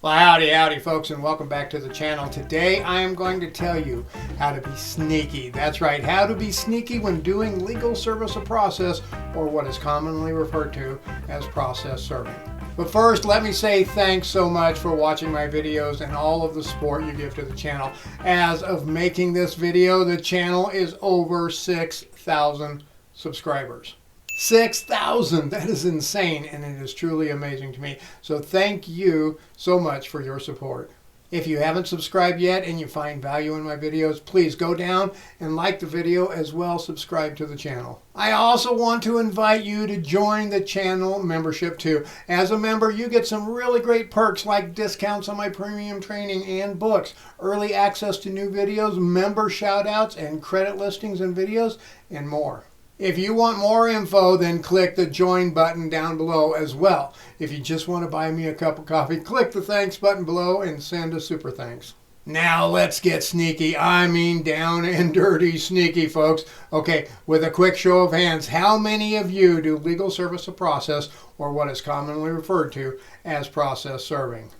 Well, howdy folks, and welcome back to the channel. Today I am going to tell you how to be sneaky. That's right, how to be sneaky when doing legal service of process, or what is commonly referred to as process serving. But first, let me say thanks so much for watching my videos and all of the support you give to the channel. As of making this video, the channel is over 6,000 subscribers. 6,000! That is insane, and it is truly amazing to me. So thank you so much for your support. If you haven't subscribed yet and you find value in my videos, please go down and like the video, as well subscribe to the channel. I also want to invite you to join the channel membership too. As a member, you get some really great perks like discounts on my premium training and books, early access to new videos, member shoutouts and credit listings and videos, and more. If you want more info, then click the join button down below as well. If you just want to buy me a cup of coffee, click the thanks button below and send a super thanks. Now let's get sneaky. I mean down and dirty sneaky, folks. Okay, with a quick show of hands, how many of you do legal service of process, or what is commonly referred to as process serving?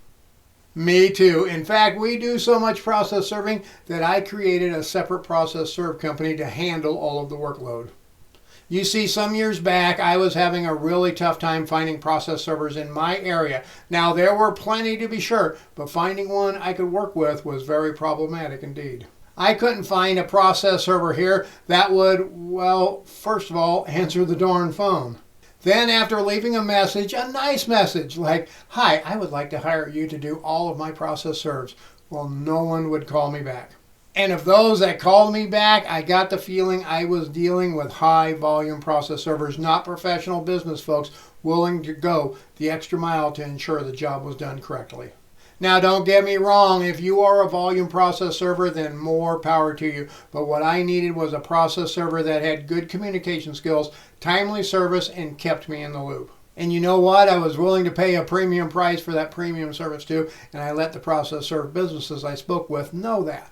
Me too. In fact, we do so much process serving that I created a separate process serve company to handle all of the workload. You see, some years back, I was having a really tough time finding process servers in my area. Now, there were plenty to be sure, but finding one I could work with was very problematic indeed. I couldn't find a process server here that would, well, first of all, answer the darn phone. Then after leaving a message, a nice message like, "Hi, I would like to hire you to do all of my process serves." Well, no one would call me back. And of those that called me back, I got the feeling I was dealing with high volume process servers, not professional business folks willing to go the extra mile to ensure the job was done correctly. Now, don't get me wrong, if you are a volume process server, then more power to you. But what I needed was a process server that had good communication skills, timely service, and kept me in the loop. And you know what? I was willing to pay a premium price for that premium service too, and I let the process serve businesses I spoke with know that.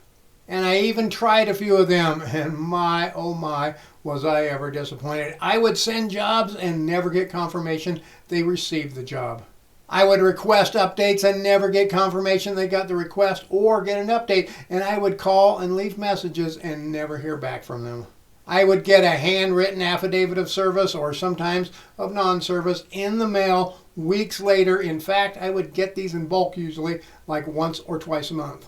And I even tried a few of them, and my, oh my, was I ever disappointed. I would send jobs and never get confirmation they received the job. I would request updates and never get confirmation they got the request or get an update, and I would call and leave messages and never hear back from them. I would get a handwritten affidavit of service, or sometimes of non-service, in the mail weeks later. In fact, I would get these in bulk usually, like once or twice a month.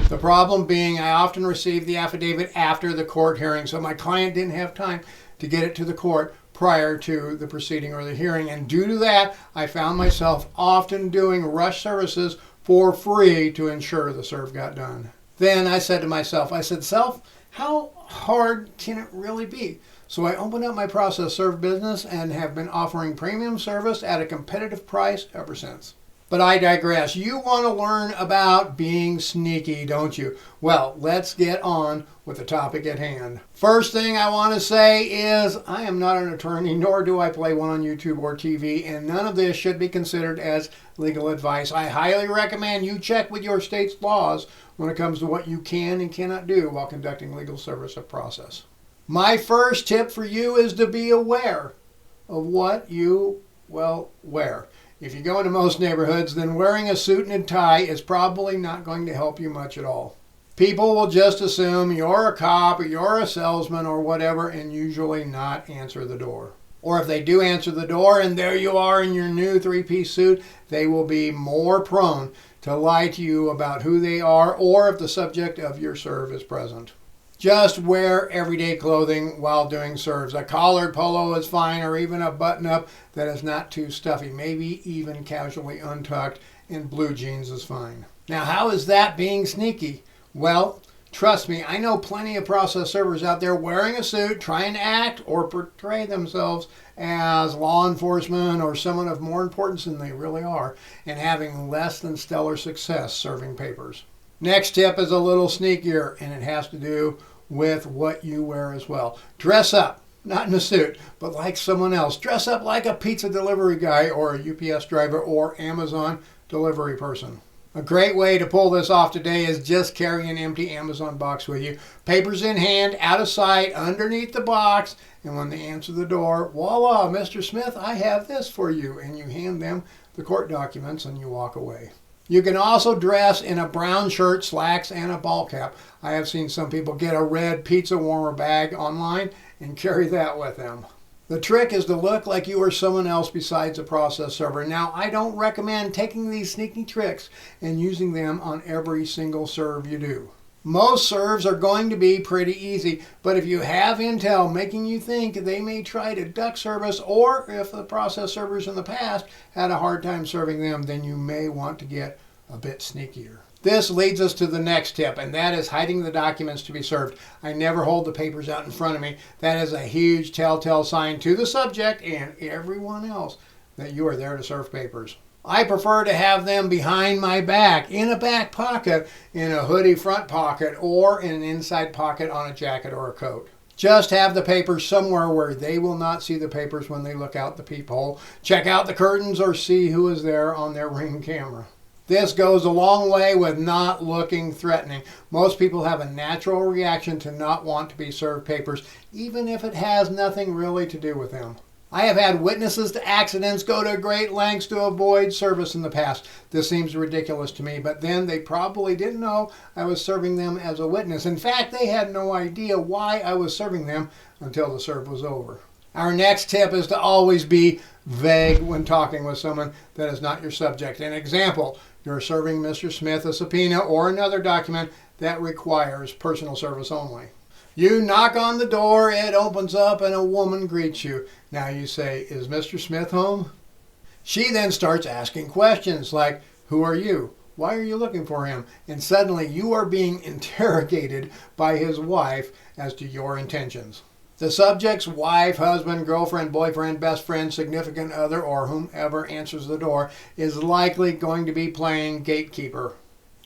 The problem being I often received the affidavit after the court hearing, so my client didn't have time to get it to the court prior to the proceeding or the hearing. And due to that, I found myself often doing rush services for free to ensure the serve got done. Then I said to myself, "Self, how hard can it really be?" So I opened up my process serve business and have been offering premium service at a competitive price ever since. But I digress. You want to learn about being sneaky, don't you? Well, let's get on with the topic at hand. First thing I want to say is I am not an attorney, nor do I play one on YouTube or TV, and none of this should be considered as legal advice. I highly recommend you check with your state's laws when it comes to what you can and cannot do while conducting legal service of process. My first tip for you is to be aware of what you, wear. If you go into most neighborhoods, then wearing a suit and a tie is probably not going to help you much at all. People will just assume you're a cop or you're a salesman or whatever, and usually not answer the door. Or if they do answer the door and there you are in your new three-piece suit, they will be more prone to lie to you about who they are, or if the subject of your serve is present. Just wear everyday clothing while doing serves. A collared polo is fine, or even a button-up that is not too stuffy, maybe even casually untucked, and blue jeans is fine. Now, how is that being sneaky? Well, trust me, I know plenty of process servers out there wearing a suit, trying to act or portray themselves as law enforcement or someone of more importance than they really are, and having less than stellar success serving papers. Next tip is a little sneakier, and it has to do with what you wear as well. Dress up, not in a suit, but like someone else. Dress up like a pizza delivery guy or a UPS driver or Amazon delivery person. A great way to pull this off today is just carry an empty Amazon box with you. Papers in hand, out of sight, underneath the box, and when they answer the door, voila, Mr. Smith, I have this for you, and you hand them the court documents and you walk away. You can also dress in a brown shirt, slacks, and a ball cap. I have seen some people get a red pizza warmer bag online and carry that with them. The trick is to look like you are someone else besides a process server. Now, I don't recommend taking these sneaky tricks and using them on every single serve you do. Most serves are going to be pretty easy, but if you have intel making you think they may try to duck service, or if the process servers in the past had a hard time serving them, then you may want to get a bit sneakier. This leads us to the next tip, and that is hiding the documents to be served. I never hold the papers out in front of me. That is a huge telltale sign to the subject and everyone else that you are there to serve papers. I prefer to have them behind my back, in a back pocket, in a hoodie front pocket, or in an inside pocket on a jacket or a coat. Just have the papers somewhere where they will not see the papers when they look out the peephole, check out the curtains, or see who is there on their Ring camera. This goes a long way with not looking threatening. Most people have a natural reaction to not want to be served papers, even if it has nothing really to do with them. I have had witnesses to accidents go to great lengths to avoid service in the past. This seems ridiculous to me, but then they probably didn't know I was serving them as a witness. In fact, they had no idea why I was serving them until the serve was over. Our next tip is to always be vague when talking with someone that is not your subject. An example, you're serving Mr. Smith a subpoena or another document that requires personal service only. You knock on the door, it opens up, and a woman greets you. Now you say, "Is Mr. Smith home?" She then starts asking questions like, "Who are you? Why are you looking for him?" And suddenly you are being interrogated by his wife as to your intentions. The subject's wife, husband, girlfriend, boyfriend, best friend, significant other, or whomever answers the door is likely going to be playing gatekeeper.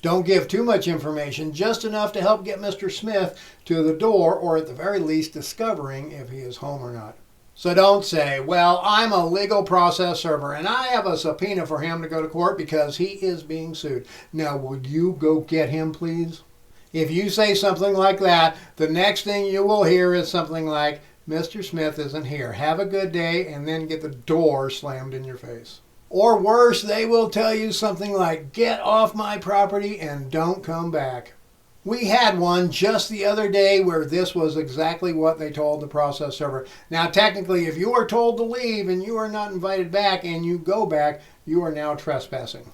Don't give too much information, just enough to help get Mr. Smith to the door, or at the very least discovering if he is home or not. So don't say, "Well, I'm a legal process server and I have a subpoena for him to go to court because he is being sued. Now, would you go get him, please?" If you say something like that, the next thing you will hear is something like, "Mr. Smith isn't here. Have a good day," and then get the door slammed in your face. Or worse, they will tell you something like, "Get off my property and don't come back." We had one just the other day where this was exactly what they told the process server. Now, technically, if you are told to leave and you are not invited back and you go back, you are now trespassing.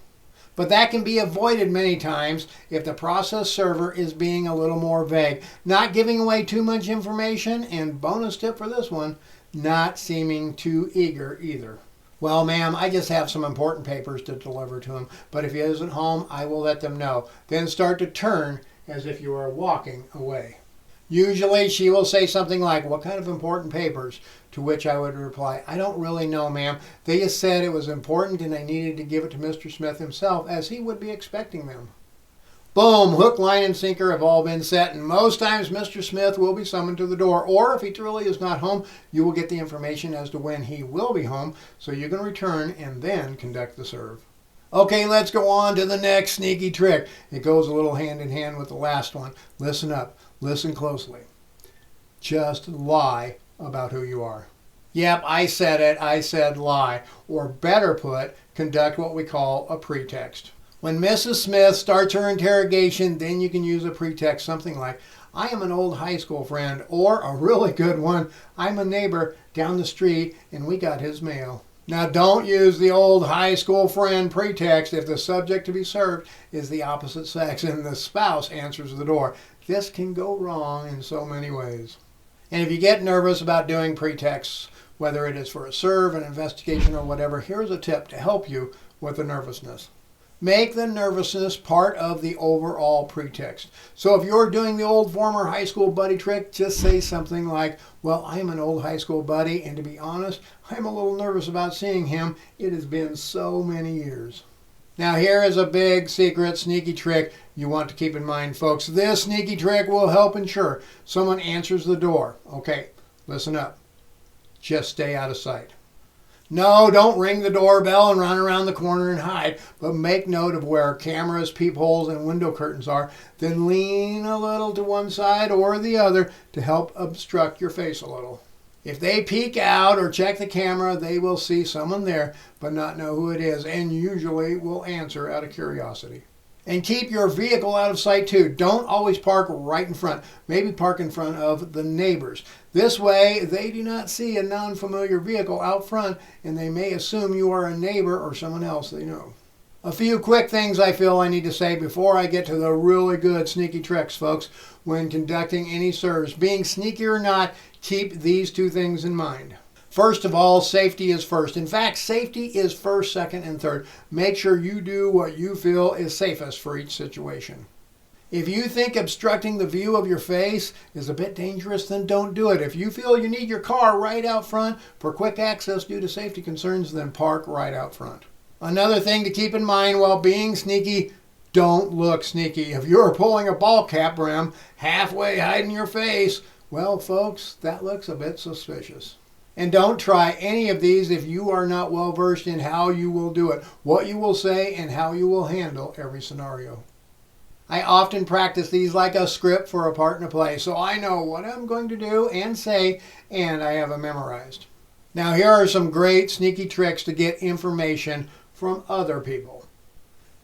But that can be avoided many times if the process server is being a little more vague, not giving away too much information, and bonus tip for this one, not seeming too eager either. "Well, ma'am, I just have some important papers to deliver to him, but if he isn't home, I will let them know." Then start to turn as if you are walking away. Usually she will say something like, "What kind of important papers?" To which I would reply, "I don't really know, ma'am. They just said it was important and I needed to give it to Mr. Smith himself as he would be expecting them." Boom, hook, line, and sinker have all been set, and most times Mr. Smith will be summoned to the door, or if he truly is not home, you will get the information as to when he will be home, so you can return and then conduct the serve. Okay, let's go on to the next sneaky trick. It goes a little hand in hand with the last one. Listen up, listen closely. Just lie about who you are. Yep, I said it, I said lie, or better put, conduct what we call a pretext. When Mrs. Smith starts her interrogation, then you can use a pretext, something like, "I am an old high school friend," or a really good one, "I'm a neighbor down the street and we got his mail." Now, don't use the old high school friend pretext if the subject to be served is the opposite sex and the spouse answers the door. This can go wrong in so many ways. And if you get nervous about doing pretexts, whether it is for a serve, an investigation, or whatever, here's a tip to help you with the nervousness. Make the nervousness part of the overall pretext. So if you're doing the old former high school buddy trick, just say something like, "Well, I'm an old high school buddy, and to be honest, I'm a little nervous about seeing him. It has been so many years." Now here is a big secret sneaky trick you want to keep in mind, folks. This sneaky trick will help ensure someone answers the door. Okay, listen up. Just stay out of sight. No, don't ring the doorbell and run around the corner and hide, but make note of where cameras, peepholes, and window curtains are. Then lean a little to one side or the other to help obstruct your face a little. If they peek out or check the camera, they will see someone there but not know who it is, and usually will answer out of curiosity. And keep your vehicle out of sight too. Don't always park right in front. Maybe park in front of the neighbors. This way, they do not see a non-familiar vehicle out front, and they may assume you are a neighbor or someone else they know. A few quick things I feel I need to say before I get to the really good sneaky tricks, folks, when conducting any service. Being sneaky or not, keep these two things in mind. First of all, safety is first. In fact, safety is first, second, and third. Make sure you do what you feel is safest for each situation. If you think obstructing the view of your face is a bit dangerous, then don't do it. If you feel you need your car right out front for quick access due to safety concerns, then park right out front. Another thing to keep in mind while being sneaky, don't look sneaky. If you're pulling a ball cap brim halfway hiding your face, well, folks, that looks a bit suspicious. And don't try any of these if you are not well versed in how you will do it, what you will say, and how you will handle every scenario. I often practice these like a script for a part in a play, so I know what I'm going to do and say, and I have them memorized. Now here are some great sneaky tricks to get information from other people.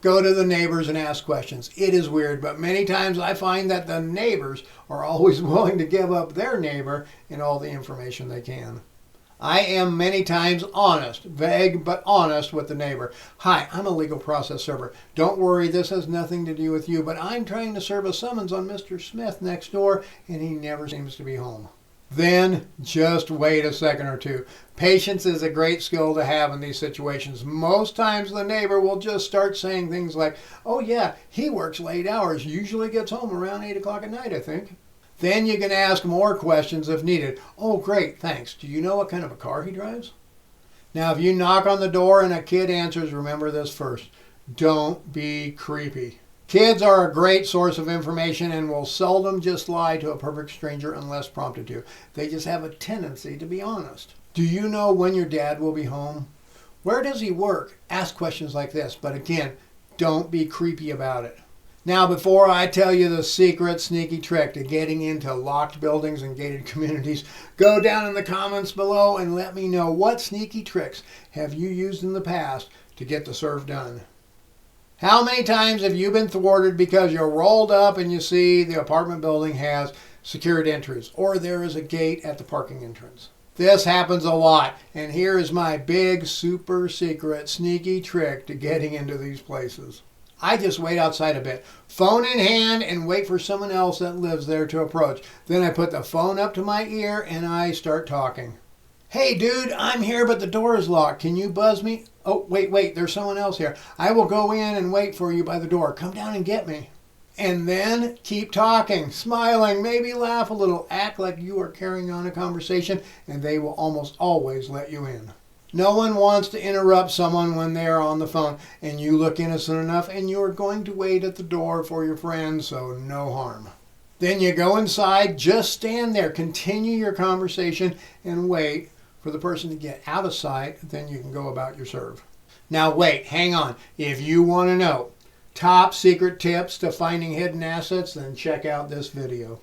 Go to the neighbors and ask questions. It is weird, but many times I find that the neighbors are always willing to give up their neighbor and all the information they can. I am many times honest, vague but honest with the neighbor. Hi, I'm a legal process server. Don't worry, this has nothing to do with you, but I'm trying to serve a summons on Mr. Smith next door, and he never seems to be home. Then just wait a second or two. Patience is a great skill to have in these situations. Most times the neighbor will just start saying things like, oh yeah, he works late hours, usually gets home around 8 o'clock at night, I think. Then you can ask more questions if needed. Oh great, thanks. Do you know what kind of a car he drives? Now if you knock on the door and a kid answers, remember this first. Don't be creepy. Kids are a great source of information and will seldom just lie to a perfect stranger unless prompted to. They just have a tendency to be honest. Do you know when your dad will be home? Where does he work? Ask questions like this, but again, don't be creepy about it. Now, before I tell you the secret sneaky trick to getting into locked buildings and gated communities, go down in the comments below and let me know what sneaky tricks have you used in the past to get the serve done. How many times have you been thwarted because you're rolled up and you see the apartment building has secured entries or there is a gate at the parking entrance? This happens a lot, and here is my big, super secret, sneaky trick to getting into these places. I just wait outside a bit, phone in hand, and wait for someone else that lives there to approach. Then I put the phone up to my ear and I start talking. Hey dude, I'm here but the door is locked. Can you buzz me? Oh, wait, there's someone else here. I will go in and wait for you by the door. Come down and get me. And then keep talking, smiling, maybe laugh a little, act like you are carrying on a conversation, and they will almost always let you in. No one wants to interrupt someone when they are on the phone, and you look innocent enough, and you are going to wait at the door for your friend, so no harm. Then you go inside, just stand there, continue your conversation, and wait for the person to get out of sight, then you can go about your serve. Now wait, hang on. If you want to know top secret tips to finding hidden assets, then check out this video.